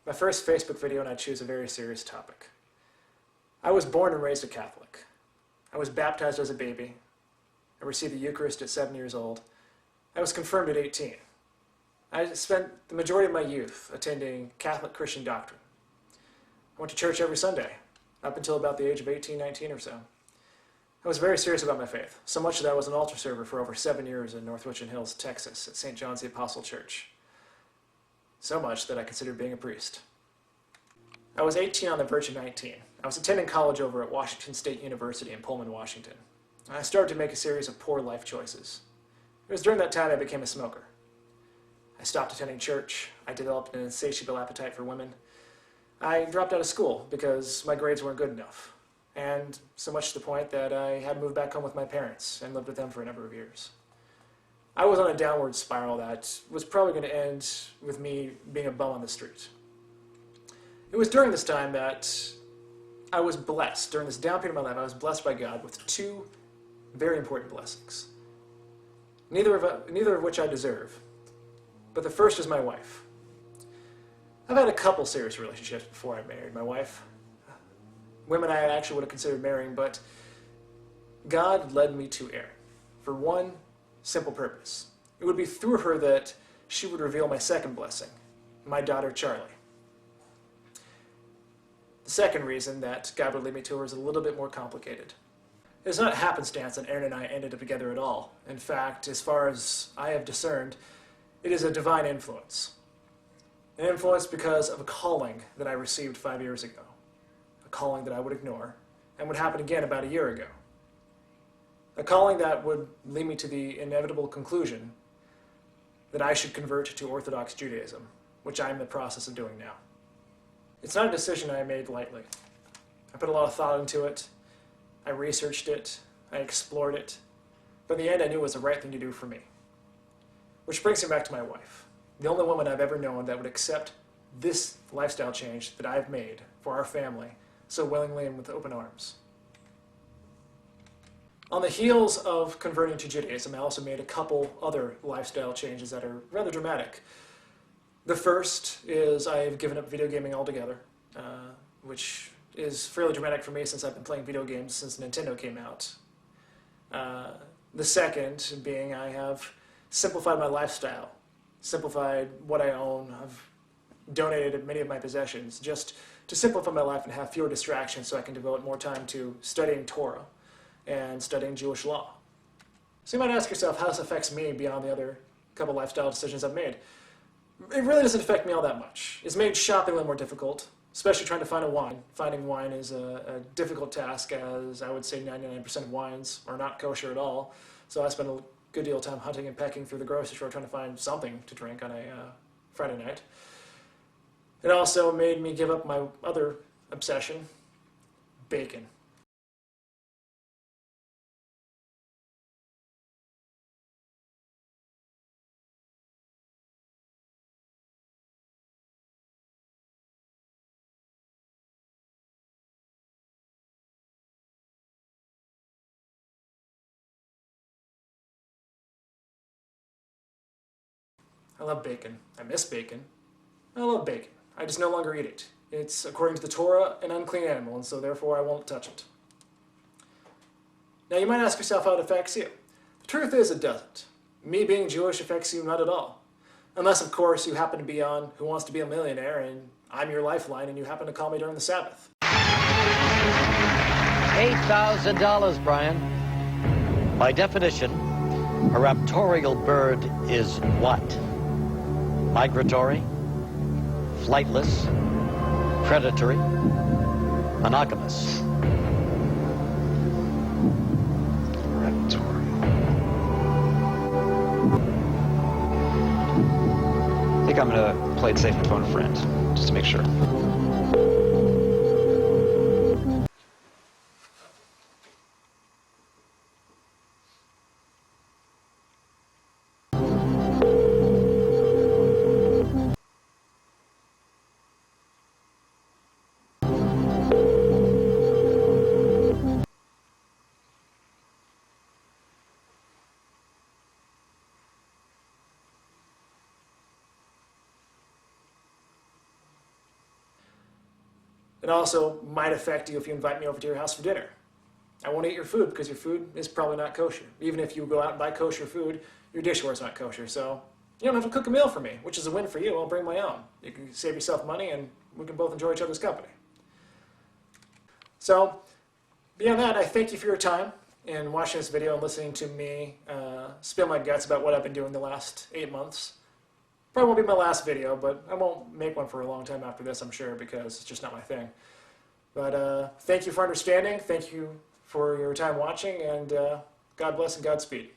My first Facebook video, and I choose a very serious topic. I was born and raised a Catholic. I was baptized as a baby. I received the Eucharist at 7 years old. I was confirmed at 18. I spent the majority of my youth attending Catholic Christian doctrine. I went to church every Sunday, up until about the age of 18, 19 or so. I was very serious about my faith, so much that I was an altar server for over 7 years in North Richland Hills, Texas, at St. John's the Apostle Church. So much that I considered being a priest. I was 18 on the verge of 19. I was attending college over at Washington State University in Pullman, Washington. I started to make a series of poor life choices. It was during that time I became a smoker. I stopped attending church. I developed an insatiable appetite for women. I dropped out of school because my grades weren't good enough. And so much to the point that I had moved back home with my parents and lived with them for a number of years. I was on a downward spiral that was probably going to end with me being a bum on the street. It was during this time that I was blessed. During this down period of my life, I was blessed by God with two very important blessings. Neither of which I deserve. But the first is my wife. I've had a couple serious relationships before I married my wife. Women I actually would have considered marrying, but God led me to Erin for one simple purpose. It would be through her that she would reveal my second blessing, my daughter Charlie. The second reason that God would lead me to her is a little bit more complicated. It's not happenstance that Erin and I ended up together at all. In fact, as far as I have discerned, it is a divine influence. An influence because of a calling that I received 5 years ago. A calling that I would ignore and would happen again about a year ago. A calling that would lead me to the inevitable conclusion that I should convert to Orthodox Judaism, which I am in the process of doing now. It's not a decision I made lightly. I put a lot of thought into it. I researched it. I explored it. But in the end, I knew it was the right thing to do for me. Which brings me back to my wife. The only woman I've ever known that would accept this lifestyle change that I've made for our family so willingly and with open arms. On the heels of converting to Judaism, I also made a couple other lifestyle changes that are rather dramatic. The first is I've given up video gaming altogether, which is fairly dramatic for me since I've been playing video games since Nintendo came out. The second being I have simplified my lifestyle, simplified what I own. I've donated many of my possessions just to simplify my life and have fewer distractions so I can devote more time to studying Torah and studying Jewish law. So you might ask yourself how this affects me beyond the other couple lifestyle decisions I've made. It really doesn't affect me all that much. It's made shopping a little more difficult, especially trying to find a wine. Finding wine is a difficult task, as I would say 99% of wines are not kosher at all. So I spend a good deal of time hunting and pecking through the grocery store trying to find something to drink on a Friday night. It also made me give up my other obsession, bacon. I love bacon. I miss bacon. I love bacon. I just no longer eat it. It's, according to the Torah, an unclean animal, and so therefore I won't touch it. Now you might ask yourself how it affects you. The truth is it doesn't. Me being Jewish affects you not at all. Unless, of course, you happen to be on Who Wants to Be a Millionaire, and I'm your lifeline, and you happen to call me during the Sabbath. $8,000, Brian. By definition, a raptorial bird is what? Migratory, flightless, predatory, monogamous. Raptorial. I think I'm gonna play it safe and phone a friend, just to make sure. It also might affect you if you invite me over to your house for dinner. I won't eat your food because your food is probably not kosher. Even if you go out and buy kosher food, your dishware is not kosher. So you don't have to cook a meal for me, which is a win for you. I'll bring my own. You can save yourself money and we can both enjoy each other's company. So beyond that, I thank you for your time in watching this video and listening to me spill my guts about what I've been doing the last 8 months. Probably won't be my last video, but I won't make one for a long time after this, I'm sure, because it's just not my thing. But thank you for understanding. Thank you for your time watching, and God bless and Godspeed.